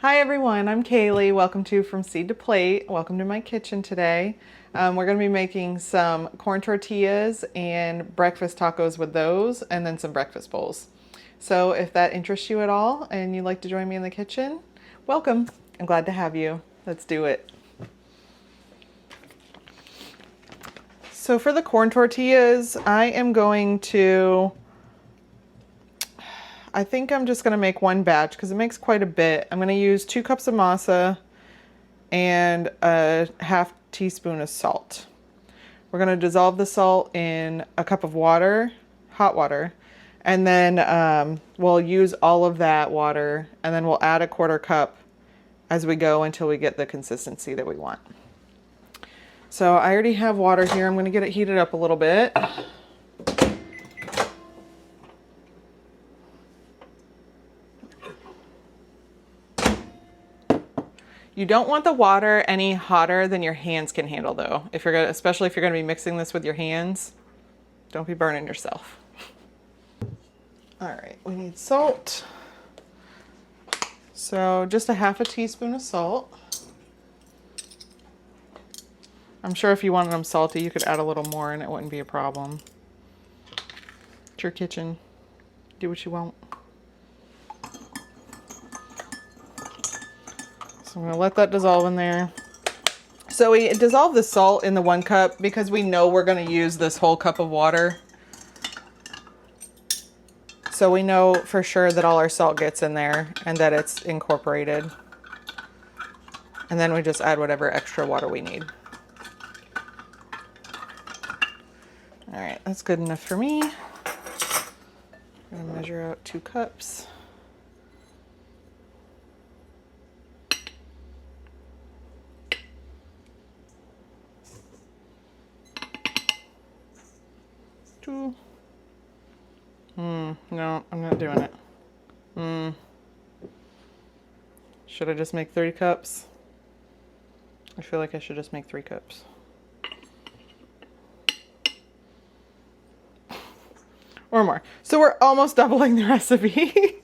Hi everyone, I'm Kaylee. Welcome to From Seed to Plate. Welcome to my kitchen today. We're going to be making some corn tortillas and breakfast tacos with those, and then some breakfast bowls. So if that interests you at all and you'd like to join me in the kitchen, welcome. I'm glad to have you. Let's do it. So for the corn tortillas, I think I'm just going to make one batch because it makes quite a bit. I'm going to use 2 cups of masa and a half teaspoon of salt. We're going to dissolve the salt in a cup of water, hot water, and then we'll use all of that water, and then we'll add a 1/4 cup as we go until we get the consistency that we want. So I already have water here. I'm going to get it heated up a little bit. You don't want the water any hotter than your hands can handle though. Especially if you're going to be mixing this with your hands, don't be burning yourself. All right, we need salt. So just a half a teaspoon of salt. I'm sure if you wanted them salty, you could add a little more and it wouldn't be a problem. It's your kitchen. Do what you want. So I'm going to let that dissolve in there. So we dissolve the salt in the 1 cup because we know we're going to use this whole cup of water. So we know for sure that all our salt gets in there and that it's incorporated. And then we just add whatever extra water we need. All right, that's good enough for me. I'm going to measure out 2 cups. No, I'm not doing it. Should I just make 3 cups? I feel like I should just make 3 cups. Or more. So we're almost doubling the recipe,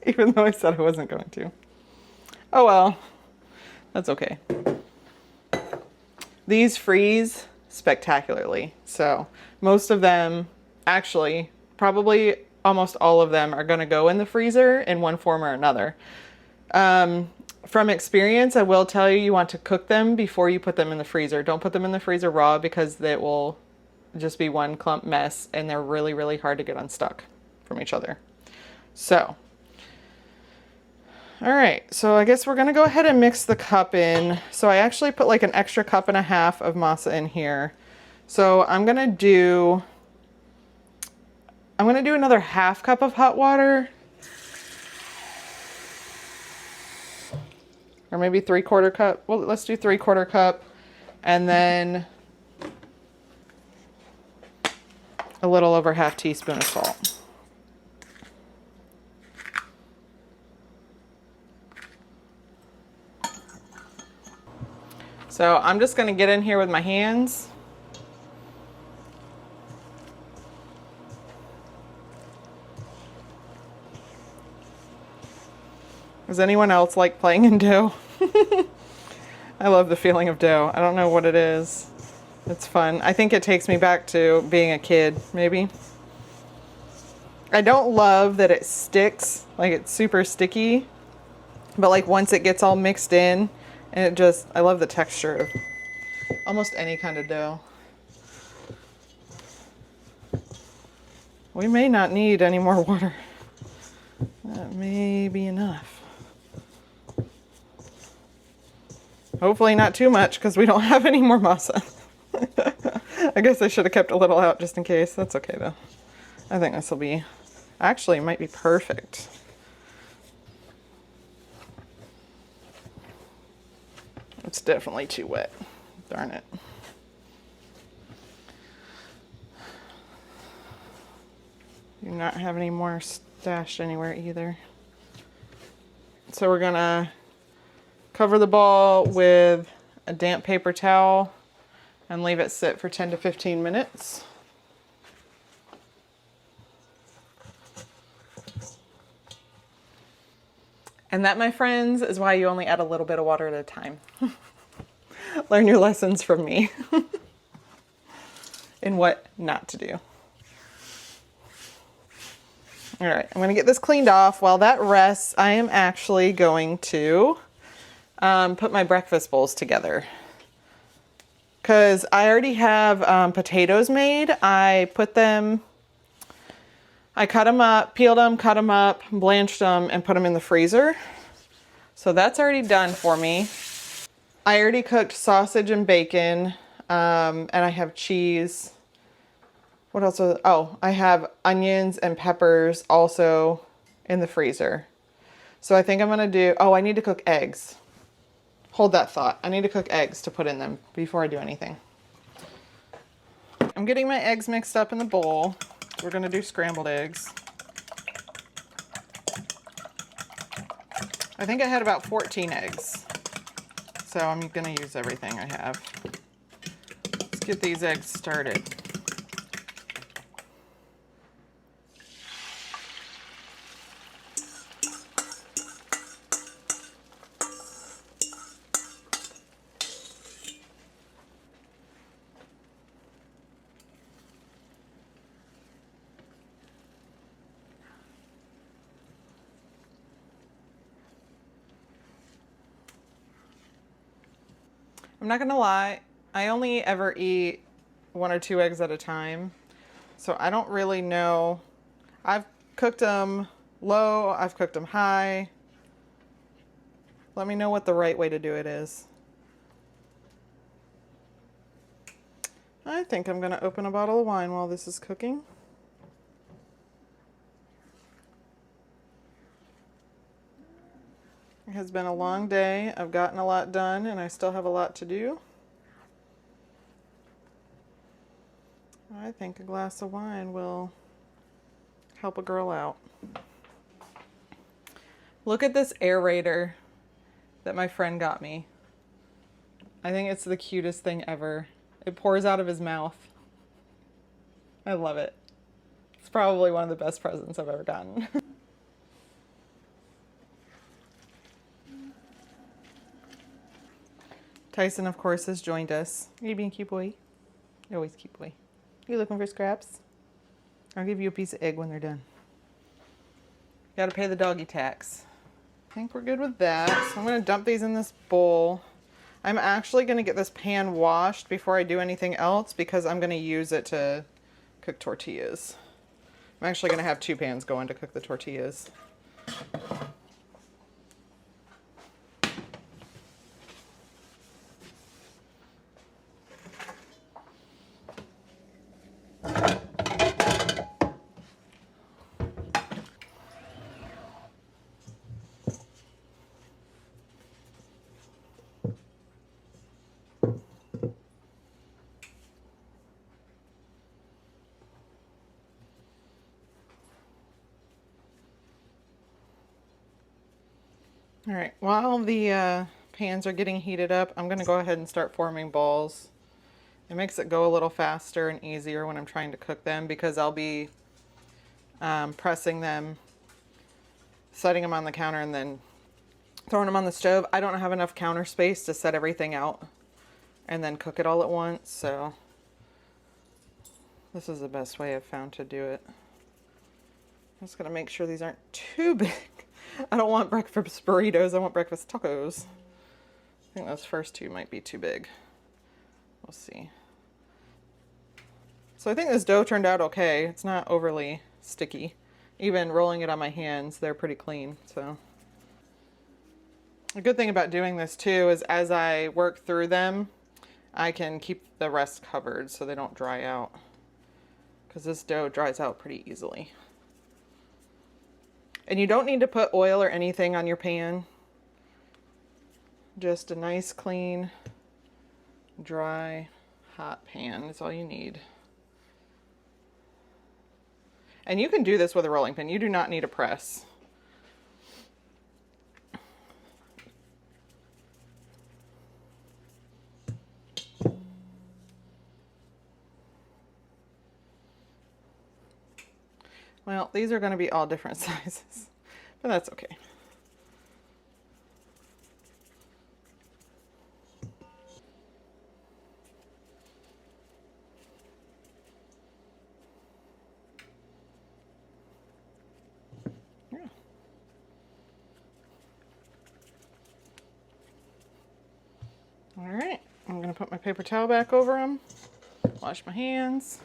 even though I said I wasn't going to. Oh well, that's okay. These freeze spectacularly. So most of them, actually, probably almost all of them are going to go in the freezer in one form or another. From experience, I will tell you, you want to cook them before you put them in the freezer. Don't put them in the freezer raw because it will just be one clump mess and they're really, really hard to get unstuck from each other. So, all right, so I guess we're going to go ahead and mix the cup in. So I actually put like an extra 1.5 cups of masa in here. So I'm going to do another 1/2 cup of hot water. Or maybe 3/4 cup. Well, let's do 3/4 cup. And then a little over 1/2 teaspoon of salt. So I'm just going to get in here with my hands. Does anyone else like playing in dough? I love the feeling of dough. I don't know what it is. It's fun. I think it takes me back to being a kid, maybe. I don't love that it sticks, like it's super sticky, but like once it gets all mixed in, and I love the texture of almost any kind of dough. We may not need any more water. That may be enough. Hopefully not too much because we don't have any more masa. I guess I should have kept a little out just in case. That's okay though. I think this will be, actually it might be perfect. It's definitely too wet. Darn it. Do not have any more stashed anywhere either. So we're gonna cover the ball with a damp paper towel and leave it sit for 10 to 15 minutes. And that, my friends, is why you only add a little bit of water at a time. Learn your lessons from me and what not to do. All right, I'm gonna get this cleaned off. While that rests, I am actually going to put my breakfast bowls together. Because I already have potatoes made. I cut them up, peeled them, cut them up, blanched them, and put them in the freezer. So that's already done for me. I already cooked sausage and bacon, and I have cheese. What else? I have onions and peppers also in the freezer. So I think I'm gonna do, I need to cook eggs. Hold that thought. I need to cook eggs to put in them before I do anything. I'm getting my eggs mixed up in the bowl. We're gonna do scrambled eggs. I think I had about 14 eggs. So I'm gonna use everything I have. Let's get these eggs started. I'm not gonna lie, I only ever eat 1 or 2 eggs at a time, so I don't really know. I've cooked them low, I've cooked them high. Let me know what the right way to do it is. I think I'm gonna open a bottle of wine while this is cooking. It has been a long day. I've gotten a lot done and I still have a lot to do. I think a glass of wine will help a girl out. Look at this aerator that my friend got me. I think it's the cutest thing ever. It pours out of his mouth. I love it. It's probably one of the best presents I've ever gotten. Tyson, of course, has joined us. Are you being cute boy? You're always cute boy. You looking for scraps? I'll give you a piece of egg when they're done. Gotta pay the doggy tax. I think we're good with that. So I'm gonna dump these in this bowl. I'm actually gonna get this pan washed before I do anything else because I'm gonna use it to cook tortillas. I'm actually gonna have 2 pans going to cook the tortillas. All right, while the pans are getting heated up, I'm gonna go ahead and start forming balls. It makes it go a little faster and easier when I'm trying to cook them because I'll be pressing them, setting them on the counter, and then throwing them on the stove. I don't have enough counter space to set everything out and then cook it all at once, so this is the best way I've found to do it. I'm just gonna make sure these aren't too big. I don't want breakfast burritos, I want breakfast tacos. I think those first 2 might be too big. We'll see. So I think this dough turned out okay. It's not overly sticky. Even rolling it on my hands, they're pretty clean, so. A good thing about doing this too is as I work through them, I can keep the rest covered so they don't dry out. Because this dough dries out pretty easily. And you don't need to put oil or anything on your pan. Just a nice, clean, dry, hot pan is all you need. And you can do this with a rolling pin. You do not need a press. Well, these are going to be all different sizes, but that's okay. All right, I'm gonna put my paper towel back over them, wash my hands.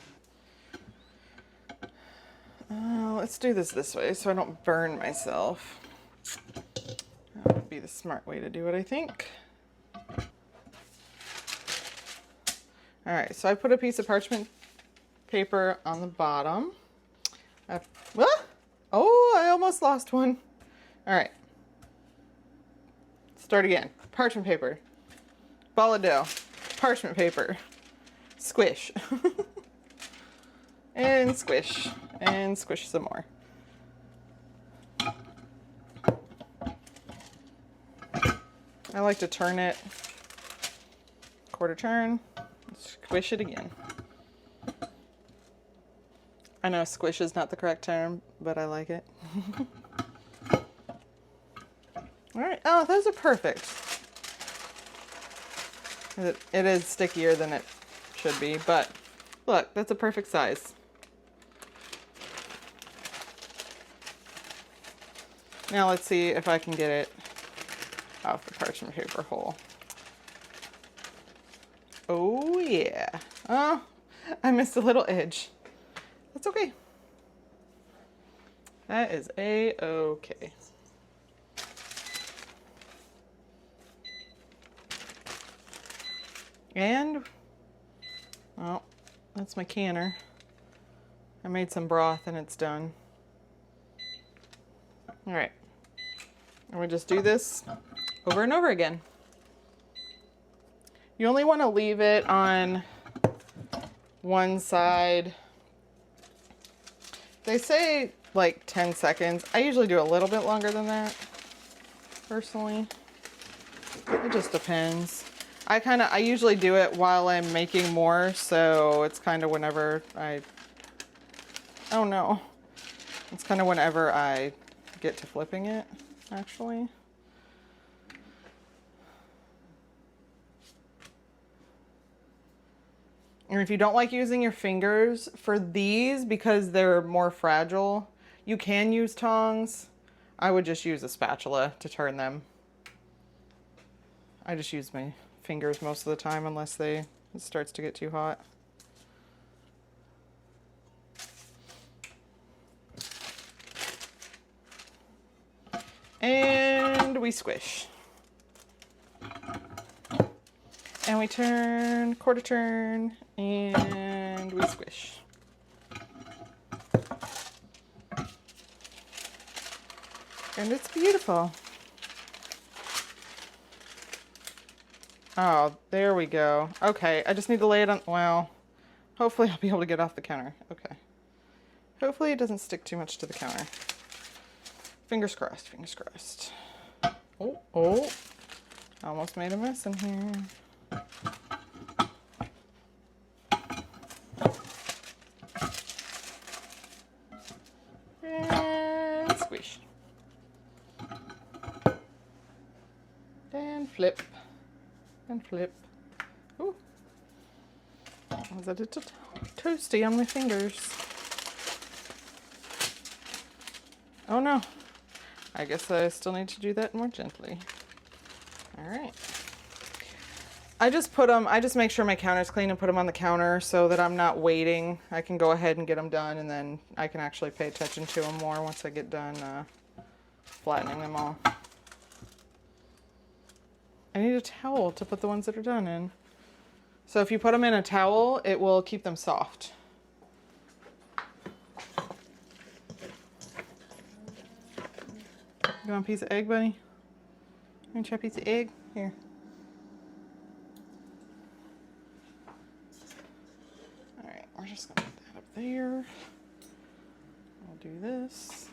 Let's do this way so I don't burn myself. That would be the smart way to do it, I think. All right, so I put a piece of parchment paper on the bottom. Oh, I almost lost one. All right, start again. Parchment paper, ball of dough, parchment paper, squish, and squish some more. I like to turn it, quarter turn, squish it again. I know squish is not the correct term, but I like it. All right, oh, those are perfect. It is stickier than it should be, but look, that's a perfect size. Now let's see if I can get it off the parchment paper hole. Oh yeah. Oh, I missed a little edge. That's okay. That is a-okay. And, well, that's my canner. I made some broth and it's done. All right. And we just do this over and over again. You only want to leave it on one side. They say like 10 seconds. I usually do a little bit longer than that, personally. It just depends. I usually do it while I'm making more, so it's kind of whenever oh no. It's kind of whenever I get to flipping it, actually. And if you don't like using your fingers for these because they're more fragile, you can use tongs. I would just use a spatula to turn them. I just use my fingers most of the time unless it starts to get too hot. And we squish. And we turn, quarter turn, and we squish. And it's beautiful. Oh, there we go. Okay, I just need to lay it on, well, hopefully I'll be able to get off the counter. Okay. Hopefully it doesn't stick too much to the counter. Fingers crossed, fingers crossed. Oh, I almost made a mess in here. And squish. And flip. And flip. Ooh. Was that a little toasty on my fingers? Oh no. I guess I still need to do that more gently. All right. I just make sure my counter's clean and put them on the counter so that I'm not waiting. I can go ahead and get them done, and then I can actually pay attention to them more once I get done flattening them all. I need a towel to put the ones that are done in. So if you put them in a towel, it will keep them soft. You want a piece of egg, buddy? You want to try a piece of egg? Here. Alright, we're just going to put that up there. I'll do this.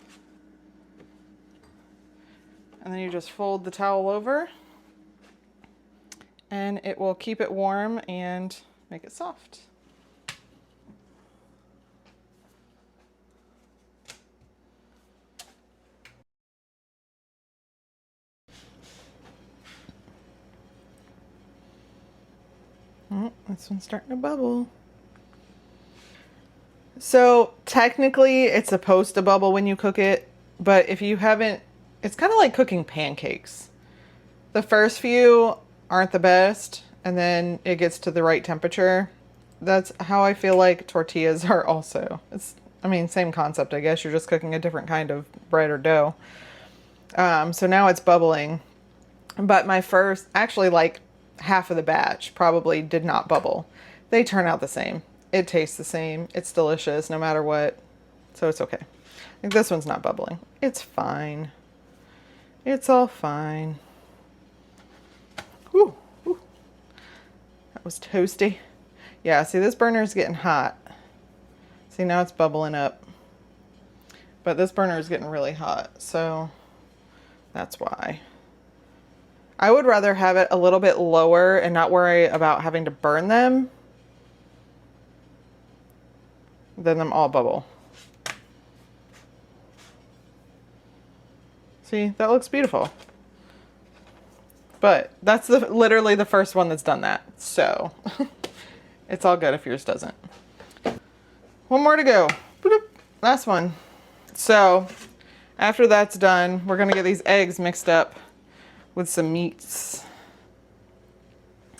And then you just fold the towel over. And it will keep it warm and make it soft. Oh, this one's starting to bubble. So technically it's supposed to bubble when you cook it, but if you haven't, it's kind of like cooking pancakes. The first few aren't the best, and then it gets to the right temperature. That's how I feel like tortillas are also. I mean, same concept, I guess. You're just cooking a different kind of bread or dough. So now it's bubbling. But actually like half of the batch probably did not bubble. They turn out the same. It tastes the same. It's delicious no matter what. So it's okay. I think this one's not bubbling. It's fine. It's all fine. Whew. Whew. That was toasty. Yeah, see, this burner is getting hot. See, now it's bubbling up. But this burner is getting really hot, so that's why. I would rather have it a little bit lower and not worry about having to burn them than them all bubble. See, that looks beautiful. But that's literally the first one that's done that. So it's all good if yours doesn't. One more to go. Boop. Last one. So after that's done, we're gonna get these eggs mixed up with some meats.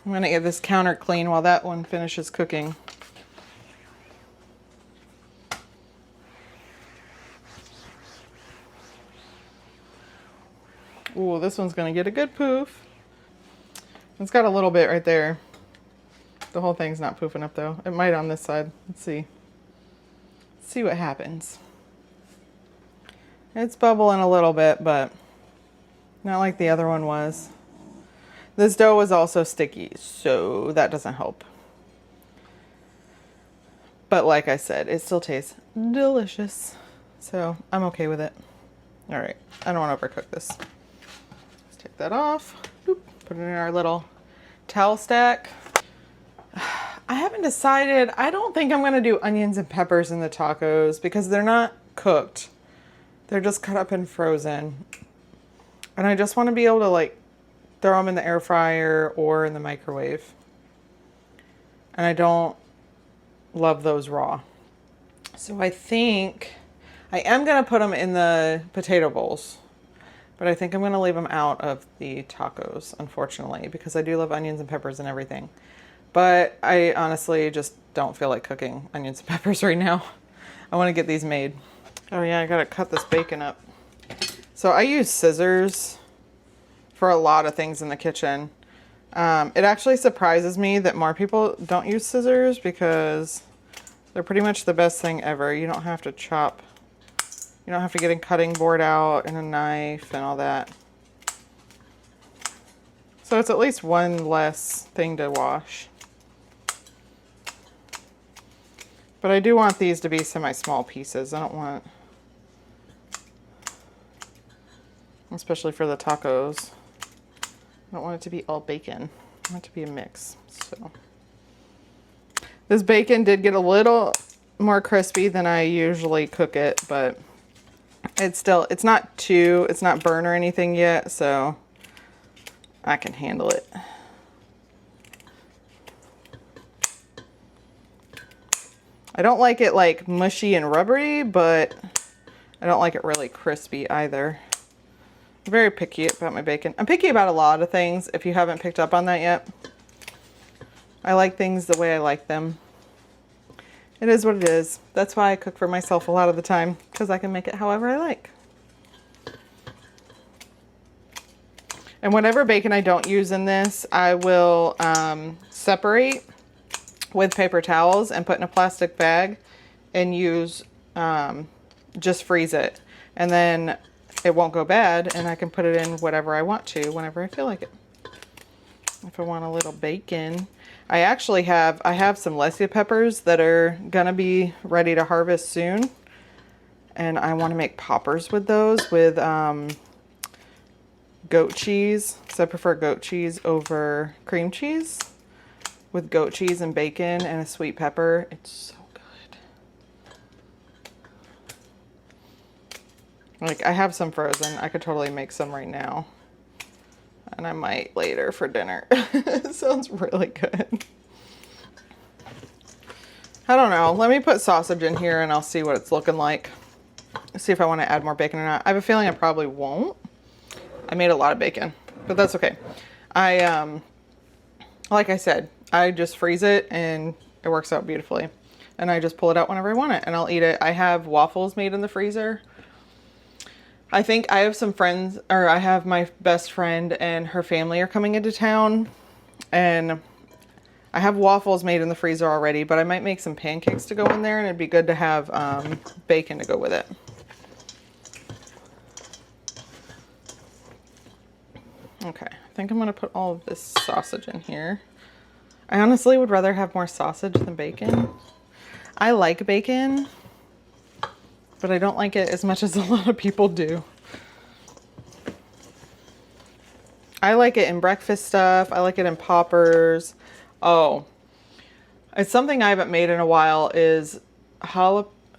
I'm gonna get this counter clean while that one finishes cooking. Ooh, this one's gonna get a good poof. It's got a little bit right there. The whole thing's not poofing up though. It might on this side. Let's see. Let's see what happens. It's bubbling a little bit, but not like the other one was. This dough was also sticky, so that doesn't help. But like I said, it still tastes delicious. So I'm okay with it. All right, I don't want to overcook this. Let's take that off. Boop. Put it in our little towel stack. I haven't decided. I don't think I'm going to do onions and peppers in the tacos because they're not cooked. They're just cut up and frozen. And I just want to be able to like throw them in the air fryer or in the microwave. And I don't love those raw. So I think I am going to put them in the potato bowls. But I think I'm going to leave them out of the tacos, unfortunately, because I do love onions and peppers and everything. But I honestly just don't feel like cooking onions and peppers right now. I want to get these made. Oh yeah, I got to cut this bacon up. So I use scissors for a lot of things in the kitchen. It actually surprises me that more people don't use scissors because they're pretty much the best thing ever. You don't have to chop. You don't have to get a cutting board out and a knife and all that. So it's at least one less thing to wash. But I do want these to be semi-small pieces. I don't want, especially for the tacos, I don't want it to be all bacon. I want it to be a mix. So this bacon did get a little more crispy than I usually cook it, but it's not burnt or anything yet, so I can handle it. I don't like it like mushy and rubbery, but I don't like it really crispy either. I'm very picky about my bacon. I'm picky about a lot of things, if you haven't picked up on that yet. I like things the way I like them. It is what it is. That's why I cook for myself a lot of the time, because I can make it however I like. And whatever bacon I don't use in this, I will separate with paper towels and put in a plastic bag and use, just freeze it. And then it won't go bad and I can put it in whatever I want to whenever I feel like it. If I want a little bacon. I have some Lesia peppers that are gonna be ready to harvest soon. And I want to make poppers with those with goat cheese. So I prefer goat cheese over cream cheese. With goat cheese and bacon and a sweet pepper. It's so good. Like, I have some frozen. I could totally make some right now. And I might later for dinner. It sounds really good. I don't know. Let me put sausage in here and I'll see what it's looking like. See if I want to add more bacon or not. I have a feeling I probably won't. I made a lot of bacon, but that's okay. like I said, I just freeze it and it works out beautifully. And I just pull it out whenever I want it and I'll eat it. I have waffles made in the freezer. I think I have some friends, or I have my best friend and her family are coming into town, and I have waffles made in the freezer already, but I might make some pancakes to go in there, and it'd be good to have bacon to go with it. Okay, I think I'm gonna put all of this sausage in here. I honestly would rather have more sausage than bacon. I like bacon, but I don't like it as much as a lot of people do. I like it in breakfast stuff. I like it in poppers. Oh, it's something I haven't made in a while is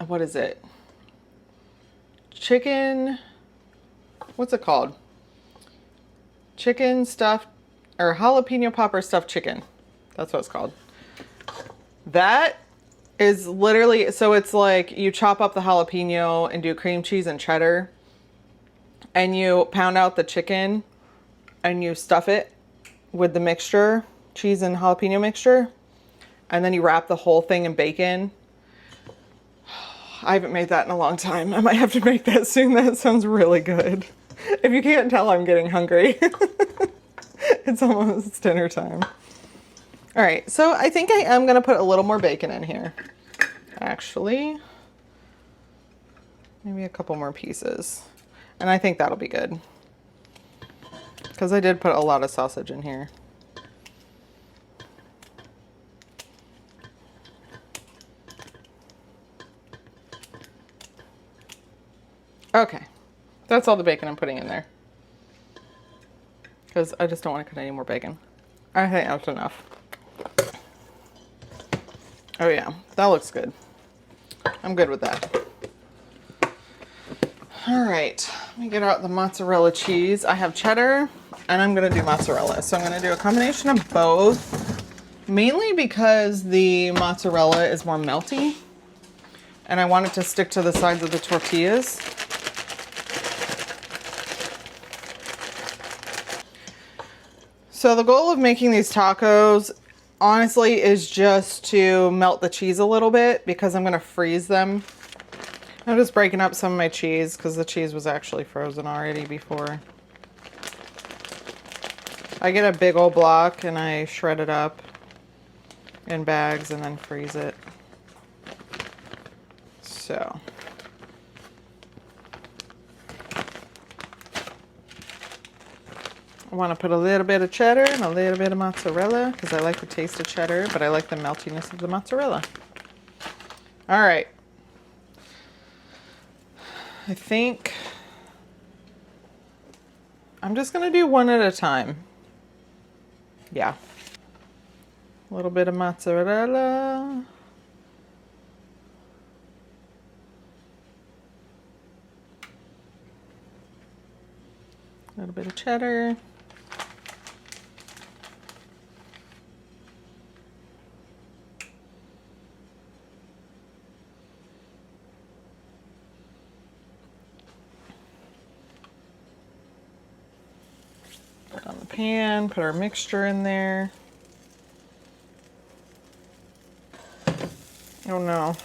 what is it? Chicken, what's it called? Chicken stuffed, or jalapeno popper stuffed chicken. That's what it's called. That is literally, so it's like you chop up the jalapeno and do cream cheese and cheddar, and you pound out the chicken and you stuff it with the mixture, cheese and jalapeno mixture, and then you wrap the whole thing in bacon. I haven't made that in a long time. I might have to make that soon. That sounds really good. If you can't tell, I'm getting hungry. It's almost dinner time. All right, so I think I am gonna put a little more bacon in here. Actually, maybe a couple more pieces. And I think that'll be good, because I did put a lot of sausage in here. Okay, that's all the bacon I'm putting in there, because I just don't want to cut any more bacon. I think that's enough. Oh yeah, that looks good. I'm good with that. All right, let me get out the mozzarella cheese. I have cheddar and I'm gonna do mozzarella. So I'm gonna do a combination of both, mainly because the mozzarella is more melty and I want it to stick to the sides of the tortillas. So the goal of making these tacos, honestly, is just to melt the cheese a little bit, because I'm gonna freeze them. I'm just breaking up some of my cheese because the cheese was actually frozen already before. I get a big old block and I shred it up in bags and then freeze it. So. I want to put a little bit of cheddar and a little bit of mozzarella because I like the taste of cheddar, but I like the meltiness of the mozzarella. All right. I think I'm just going to do one at a time. Yeah. A little bit of mozzarella. A little bit of cheddar. Put it on the pan, put our mixture in there. Oh no.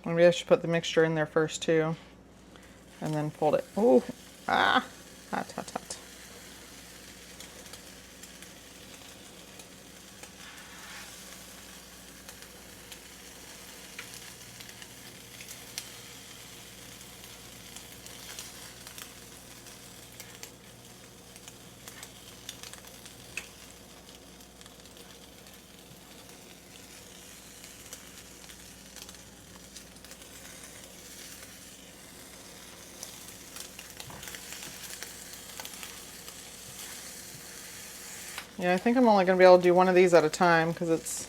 Maybe I should put the mixture in there first too, and then fold it. Oh, hot, hot, hot. Yeah, I think I'm only going to be able to do one of these at a time because it's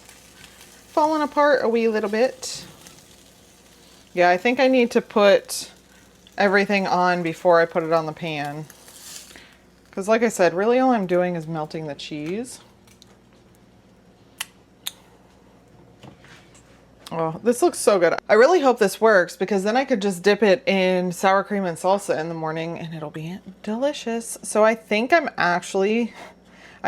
falling apart a wee little bit. Yeah, I think I need to put everything on before I put it on the pan. Because like I said, really all I'm doing is melting the cheese. Oh, this looks so good. I really hope this works because then I could just dip it in sour cream and salsa in the morning and it'll be delicious. So I think I'm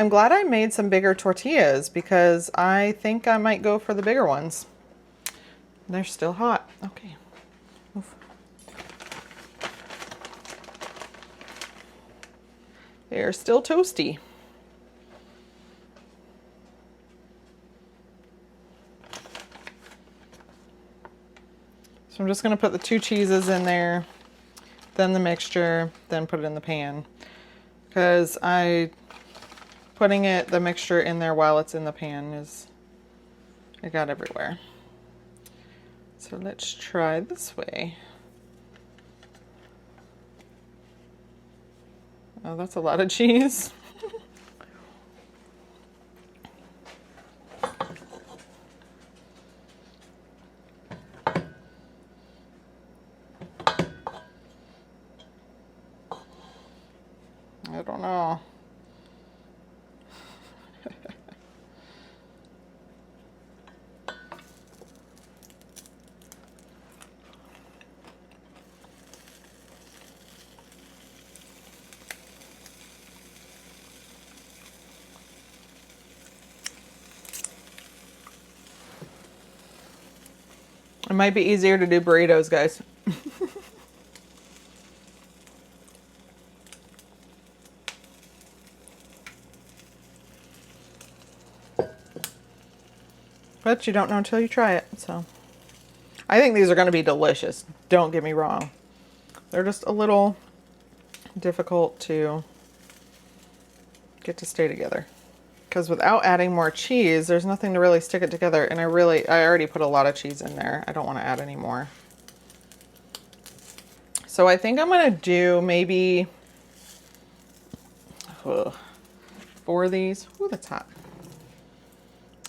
glad I made some bigger tortillas because I think I might go for the bigger ones. They're still hot. Okay. Oof. They're still toasty. So I'm just going to put the 2 cheeses in there, then the mixture, then put it in the pan. Because putting the mixture in there while it's in the pan it got everywhere. So let's try this way. Oh, that's a lot of cheese. I don't know. It might be easier to do burritos, guys. But you don't know until you try it, so. I think these are going to be delicious. Don't get me wrong. They're just a little difficult to get to stay together. Because without adding more cheese, there's nothing to really stick it together. And I already put a lot of cheese in there. I don't want to add any more. So I think I'm going to do maybe 4 of these. Ooh, that's hot.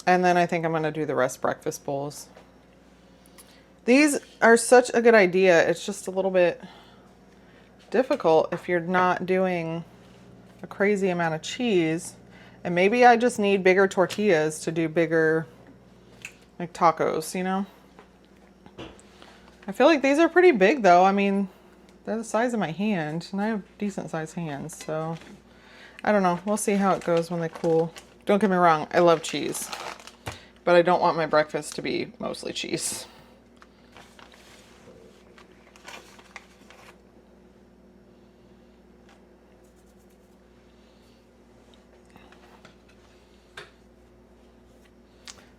And then I think I'm going to do the rest breakfast bowls. These are such a good idea. It's just a little bit difficult if you're not doing a crazy amount of cheese. And maybe I just need bigger tortillas to do bigger, like tacos, you know? I feel like these are pretty big though. I mean, they're the size of my hand and I have decent sized hands. So I don't know. We'll see how it goes when they cool. Don't get me wrong. I love cheese, but I don't want my breakfast to be mostly cheese.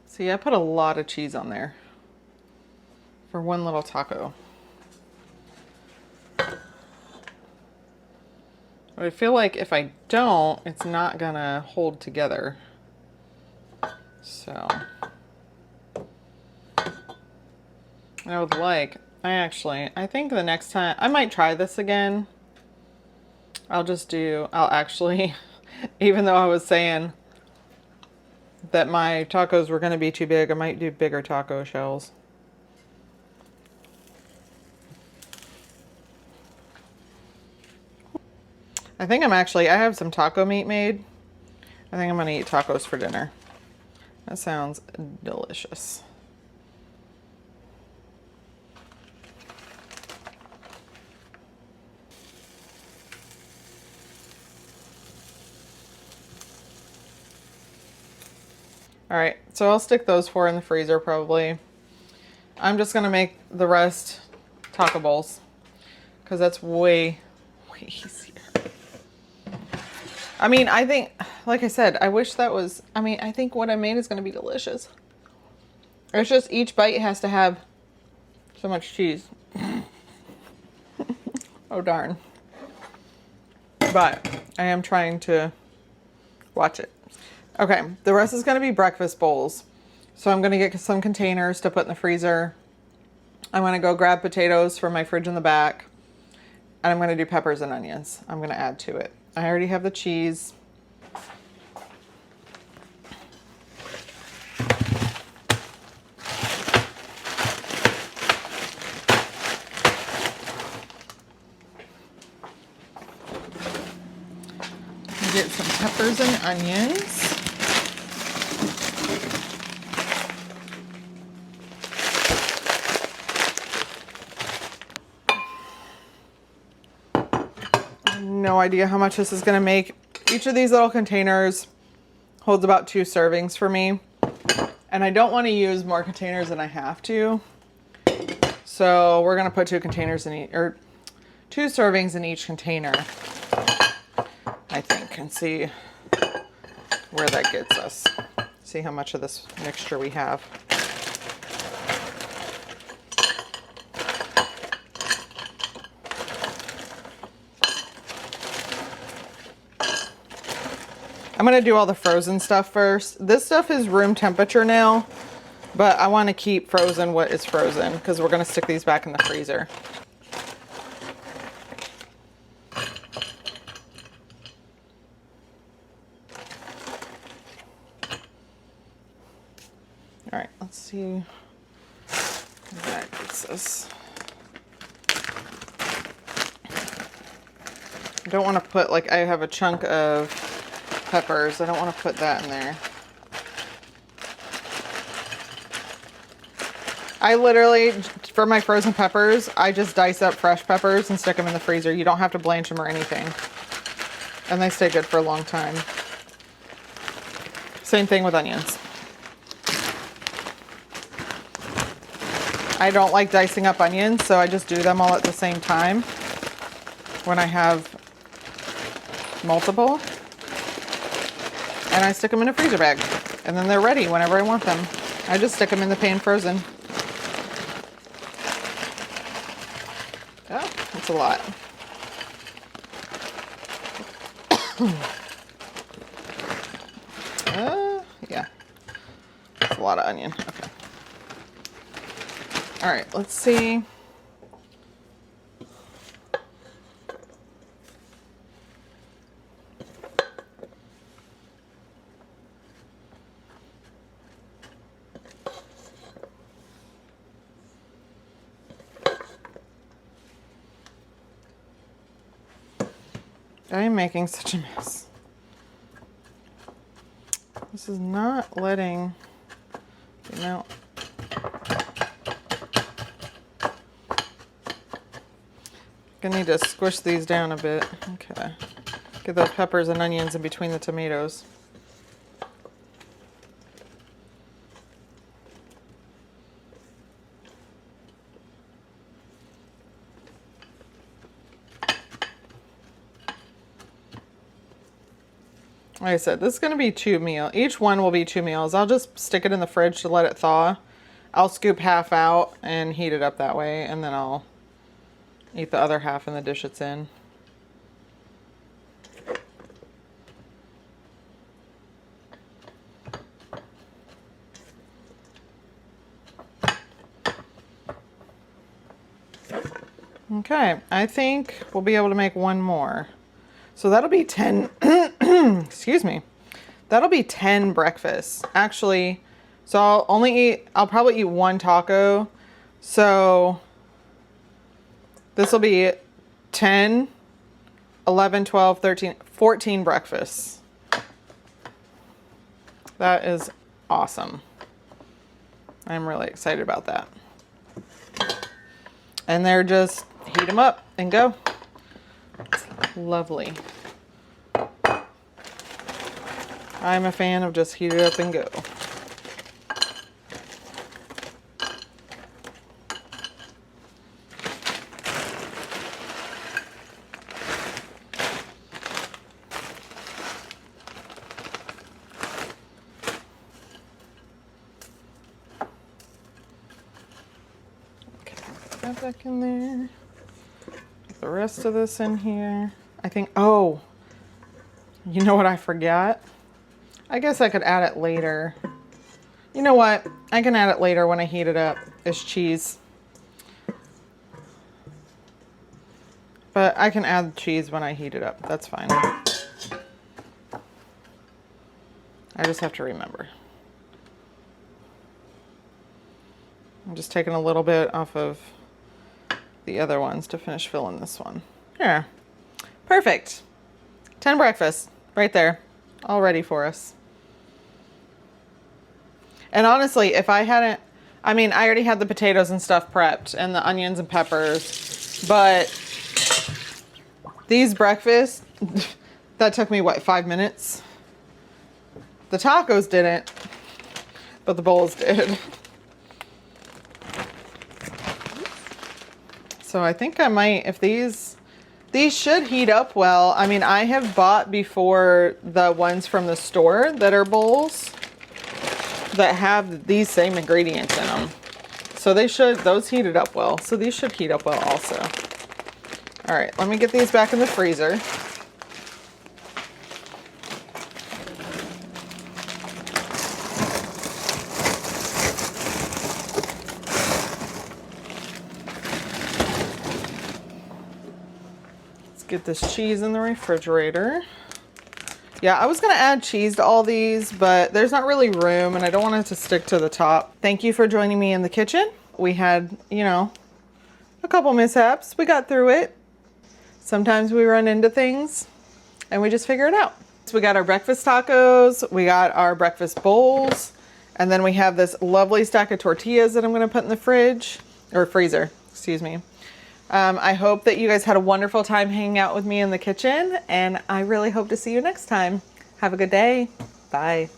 See, I put a lot of cheese on there for one little taco. But I feel like if I don't, it's not gonna hold together. So I think the next time, I might try this again. I'll actually, even though I was saying that my tacos were going to be too big, I might do bigger taco shells. I have some taco meat made. I think I'm going to eat tacos for dinner. That sounds delicious. All right, so I'll stick those 4 in the freezer probably. I'm just gonna make the rest taco bowls because that's way easier. I mean, I think, like I said, I think what I made is gonna be delicious. It's just each bite has to have so much cheese. Oh darn. But I am trying to watch it. Okay, the rest is going to be breakfast bowls. So I'm going to get some containers to put in the freezer. I'm going to go grab potatoes from my fridge in the back. And I'm going to do peppers and onions. I'm going to add to it. I already have the cheese. Get some peppers and onions. idea how much this is going to make. Each of these little containers holds about 2 servings for me. And I don't want to use more containers than I have to. So we're going to put 2 containers in each, or 2 servings in each container, I think, and see where that gets us. See how much of this mixture we have. I'm going to do all the frozen stuff first. This stuff is room temperature now, but I want to keep frozen what is frozen because we're going to stick these back in the freezer. All right, let's see where that gets us. I don't want to put, like, I have a chunk of peppers. I don't want to put that in there. I literally, for my frozen peppers, I just dice up fresh peppers and stick them in the freezer. You don't have to blanch them or anything. And they stay good for a long time. Same thing with onions. I don't like dicing up onions, so I just do them all at the same time when I have multiple. And I stick them in a freezer bag. And then they're ready whenever I want them. I just stick them in the pan frozen. Oh, that's a lot. Yeah. That's a lot of onion. Okay. All right, let's see. I am making such a mess. This is not letting, you know. Gonna need to squish these down a bit. Okay. Get those peppers and onions in between the tomatoes. Like I said, this is going to be 2 meals. Each one will be 2 meals. I'll just stick it in the fridge to let it thaw. I'll scoop half out and heat it up that way, and then I'll eat the other half in the dish it's in. Okay, I think we'll be able to make one more. So that'll be 10, excuse me, that'll be 10 breakfasts. Actually, so I'll probably eat 1 taco. So this will be 10, 11, 12, 13, 14 breakfasts. That is awesome. I'm really excited about that. And they're just heat them up and go. Lovely. I'm a fan of just heat it up and go. Okay, put that back in there. Put the rest of this in here. I think, oh, you know what I forgot? I guess I could add it later. You know what? I can add it later when I heat it up. It's cheese. But I can add cheese when I heat it up. That's fine. I just have to remember. I'm just taking a little bit off of the other ones to finish filling this one. Here. Perfect. 10 breakfasts right there, all ready for us. And honestly, if I hadn't, I mean, I already had the potatoes and stuff prepped and the onions and peppers, but these breakfasts That took me, what, 5 minutes? The tacos didn't, but the bowls did. So I think I might, if these should heat up well. I mean, I have bought before the ones from the store that are bowls that have these same ingredients in them. So those heated up well. So these should heat up well also. All right, let me get these back in the freezer. Get this cheese in the refrigerator. Yeah, I was gonna add cheese to all these, but there's not really room and I don't want it to stick to the top. Thank you for joining me in the kitchen. We had, you know, a couple mishaps. We got through it. Sometimes we run into things and we just figure it out. So we got our breakfast tacos, we got our breakfast bowls, and then we have this lovely stack of tortillas that I'm gonna put in the fridge, or freezer, excuse me. I hope that you guys had a wonderful time hanging out with me in the kitchen, and I really hope to see you next time. Have a good day. Bye.